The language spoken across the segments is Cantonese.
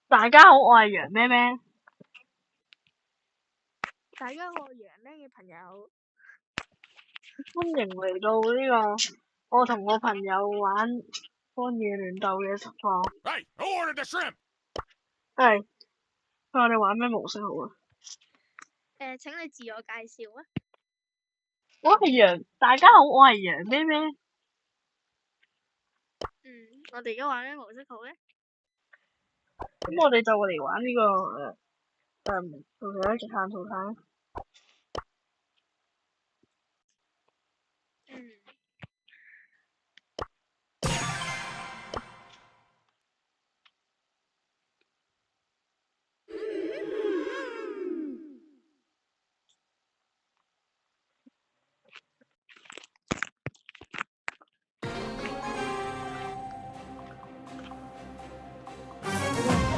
大家好，我係楊咩咩。大家好，我係楊咩嘅朋友。歡迎嚟到呢個我同我朋友玩荒野亂鬥嘅實況。Hey, who ordered the shrimp? 係，我哋玩咩模式好啊？請你自我介紹啊。我係楊，大家好，我係楊咩咩。我哋而家玩咩模式好咧？咁我哋就嚟玩呢個同佢一齊探討下。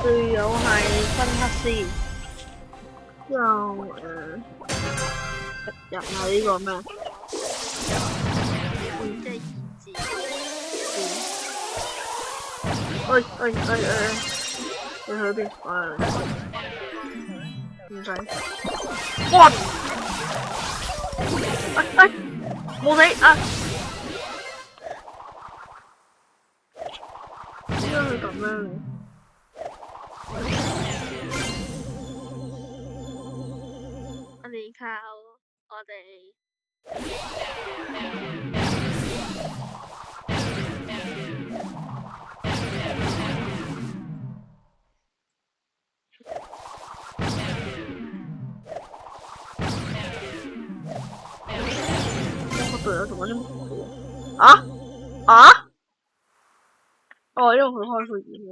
隊友係芬克斯，之後入係呢個咩？即係意志。你去邊？唔使。哇！冇死啊！點解會咁樣？我哋靠我哋。我隊友做緊啲乜嘢？啊？哦，因為佢開佢演喎。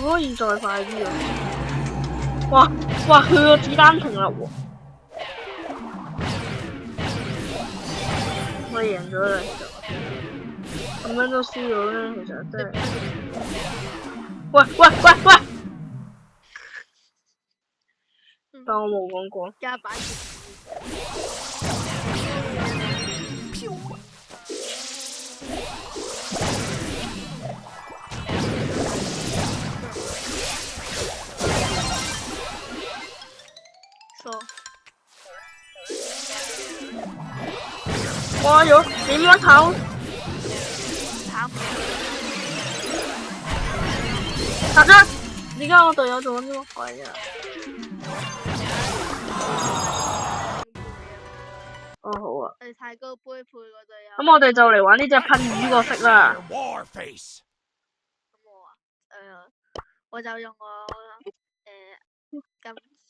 可以再快啲啊！哇，佢個子彈停啦喎！我贏咗啦，咁樣都輸咗咧，其實真係。喂！但我冇講過。加把哇！點樣跑？殺咗！而家我隊友做緊啲乜鬼啊？哦，好啊。我哋太高杯配個隊友。咁我哋就嚟玩呢隻噴魚角色啦。Warface。我就用我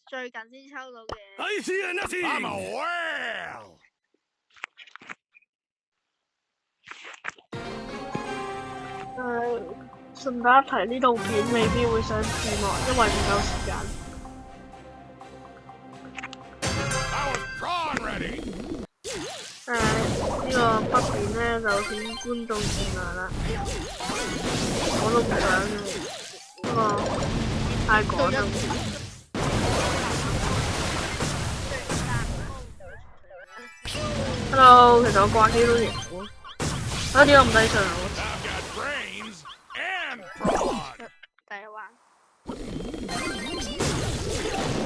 最近先抽到嘅。I'm a whale。順帶一提，呢套片未必會上字幕，因為唔夠時間。呢個北面咧就請觀眾見諒啦，我都唔想嘅，不過太趕啦。Hello， 其實我掛機都贏喎，點解唔抵上啊？第一彎。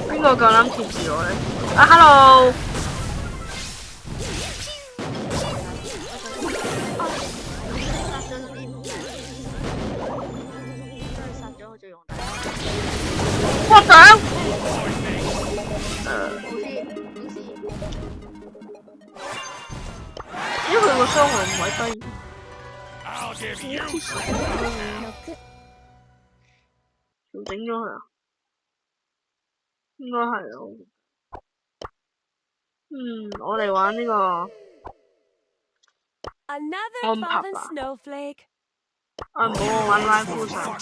邊個夠膽貼住我咧？Hello。我想。因為佢個傷害唔係低。調整咗佢啊？應該係咯。我哋玩呢個安拍吧。唔好，我玩拉夫上跑。拉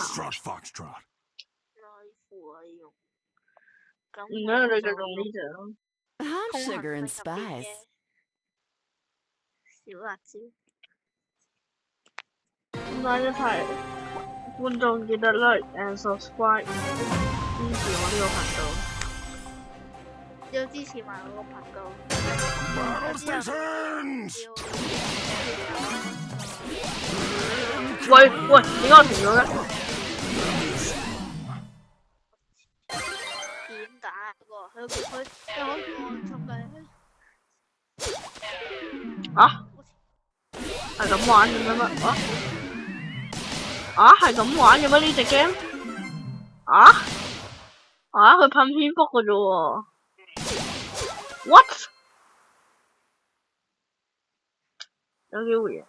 夫啊要。而家你就用呢隻咯。Sugar and spice。小辣椒。咁大一齊，觀眾記得 like and subscribe，支持我呢個頻道。要支持埋我個頻道。 Battle stations! 要喂，點解我停咗嘅？點打喎？佢可以尋計。啊？係咁玩嘅咩乜？啊？係咁玩嘅咩呢隻 game？啊？佢噴蝙蝠嘅啫喎。What？ 有機會嘅。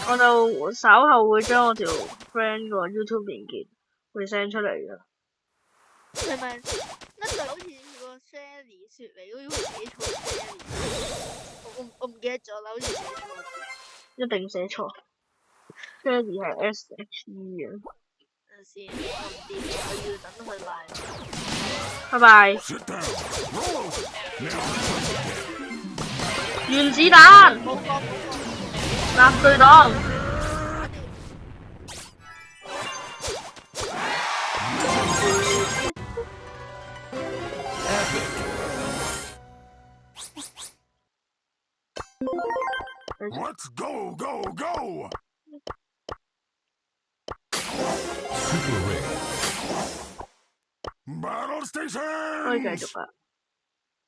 我就稍後會將我條 friend 個 YouTube 連結會 send 出嚟嘅。係咪？那就好似個 Shelly 説嚟嗰種寫錯 Shelly，我唔記得咗啦，好似寫錯。一定寫錯。Shelly 係 SHE 嘅。等陣先，我唔掂，我要等佢買。拜拜。 Sit down. Roll over. Now 原子彈。冇講。納粹黨。let's go, go, go! Super Ring. Battle 可以繼 stations! 續啊！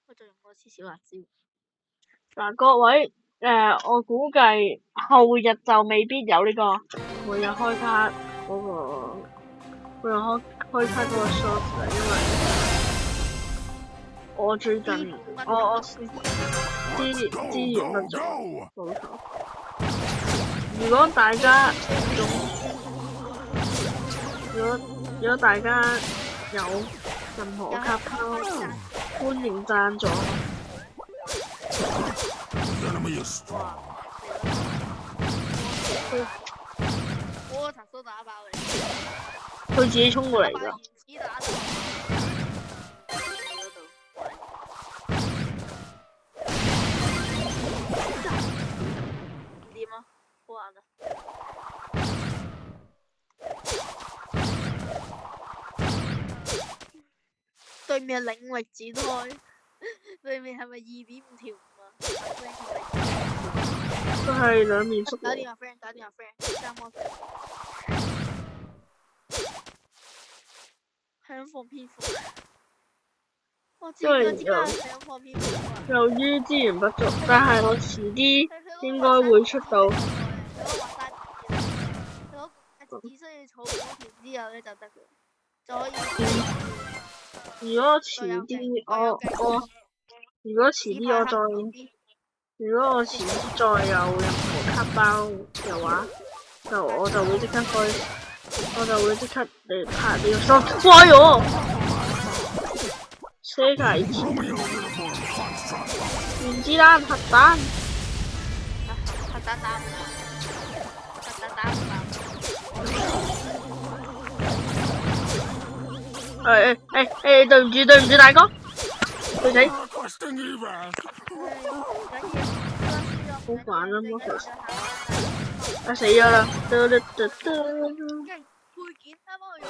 我就用個黐小辣椒。嗱，各位，我估計後日就未必有呢個每日開卡嗰個，每日開卡嗰個 shot 啦，因為我最近我資源不足，冇錯。如果大家如果大家有任何卡包，歡迎贊助。 Enemy is strong. 我個頭都打爆你。佢自己衝過嚟㗎。原子打到。唔掂啊！好玩啊！對面係領域展開，對面係咪2.5條啊？都係兩面宿。打電話 friend， 打電話 friend， 加摩。係咁放蝙蝠。我知道點解係咁放蝙蝠啊！由於資源不足，但係我遲啲應該會出到。只需要儲5條之後咧就得嘅，就可以。如果遲啲如果遲啲我再有任何卡包嘅話，我就會即刻嚟拍呢個手。乖我！世界一原子彈核彈。核彈打唔到。對唔住大哥，對死。 Requesting evac. 好煩啊！魔術，死咗啦！配件啱啱去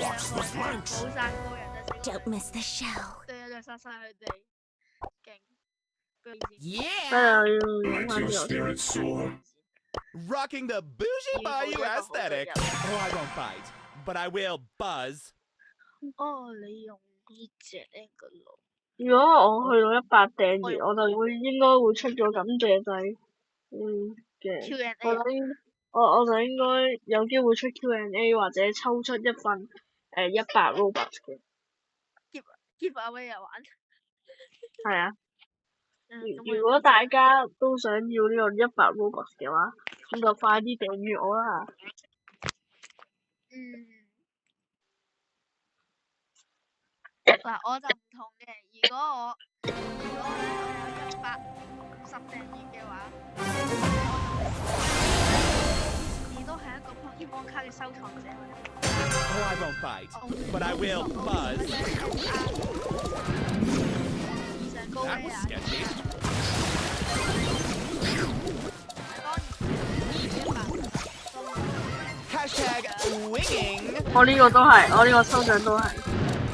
Watch the flanks. 冇殺過人啊！ Don't miss the show. 對啊，就殺晒佢哋，勁。 Yeah! 要用翻 Your 啲 spirit soar. Rocking the bougie Bayou aesthetic. Oh, I won't bite, but I will buzz. 哦，你用呢隻嘅咯。如果我去到100訂閱，我就應該會出咗感謝祭嘅。我就應該有機會出 Q&A 或者抽出一份100 Robux 嘅。keep away 又玩。係啊。如果大家都想要呢個100 Robux 嘅話，咁就快啲訂閱我啦。嗱，我就唔同嘅。如果我有150訂閱嘅話，你都係一個 Pokemon 卡嘅收藏者。Oh, I won't bite, but I will buzz. That was sketchy. winging. 我呢個都係，我呢個抽獎都係，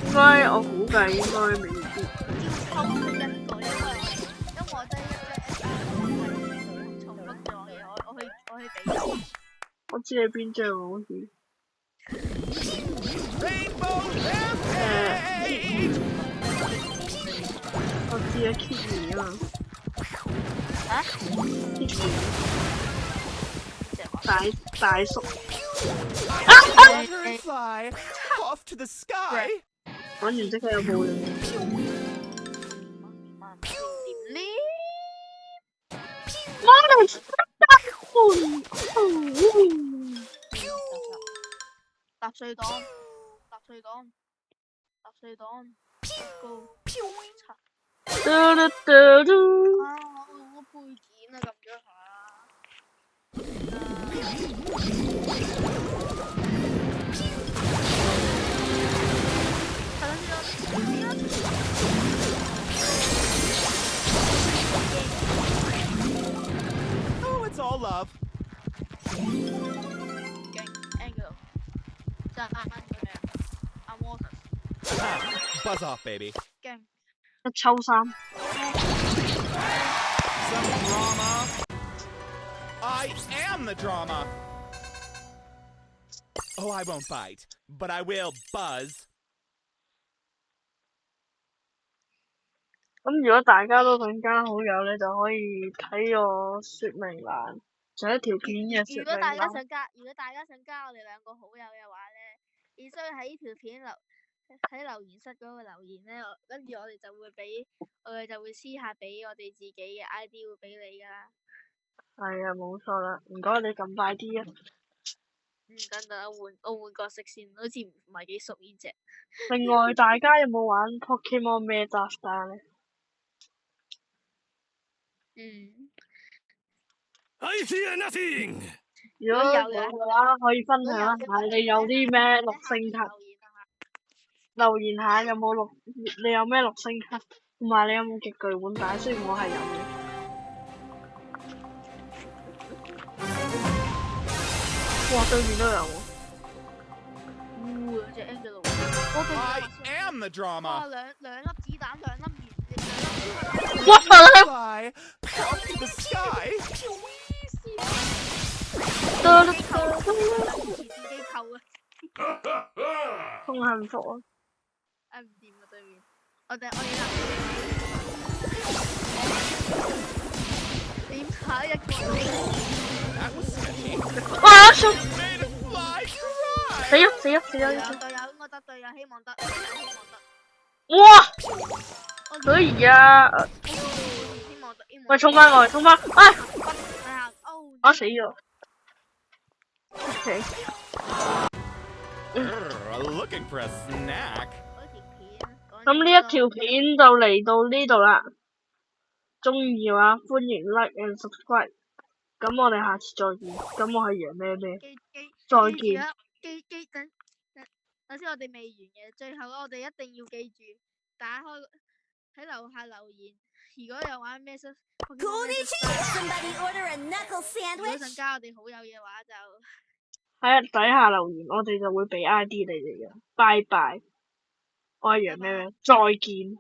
應該我估計應該未必。抽出一個，因為我得一張 SR 重複咗嘅，我去比。我知你邊張喎，好似。我知啊 ，Kitty 啊嘛。嚇 ？Kitty。大叔。Fly off to the sky. 講完即刻有報應。點呢？媽咪，踏碎黨，高我配件啊，撳咗下。Oh, it's all love. 勁 Angle， 就係啱佢哋阿 Waters。Buzz off, baby. 勁一抽三。Some drama. I am the drama. Oh, I won't bite, but I will buzz. 咁如果大家都想加好友咧，就可以睇我說明欄，上一條片嘅說明欄。如果大家想加我哋兩個好友嘅話咧，只需要喺呢條片喺留言室嗰個留言咧，跟住我哋就會私下俾我哋自己嘅 ID 會俾你噶啦。係啊，冇錯啦，唔該你咁快啲啊！等我換角色先，好似唔係幾熟呢隻。另外，大家有冇玩 Pokemon Meta Star 咧？I fear nothing。如果有嘅話，可以分享一下你有啲咩六星卡。留言下有冇你有咩六星卡，同埋你有冇極巨碗帶？雖然我係有嘅。哇！對面都有喎。有隻 Angelo。I am the drama. 哇！兩粒子彈，兩粒圓。哇！ Fly off to the sky. 好幸福啊！唔掂啊，對面。我要點下一個？哇！死咗！隊友，我得隊友，希望得。哇！可以啊！喂，衝翻我！哎！我死咗。OK。Looking for a snack. 咁呢一條片就嚟到呢度啦，鍾意嘅話歡迎 like and subscribe。咁我哋下次再見。咁我係楊咩咩，再見。等先，我哋未完嘅，最後我哋一定要記住打開喺樓下留言。如果有玩咩如果想加我哋好友嘅話，就喺底下留言，我哋就會俾 ID 你哋嘅。拜拜，我係楊咩咩，再見。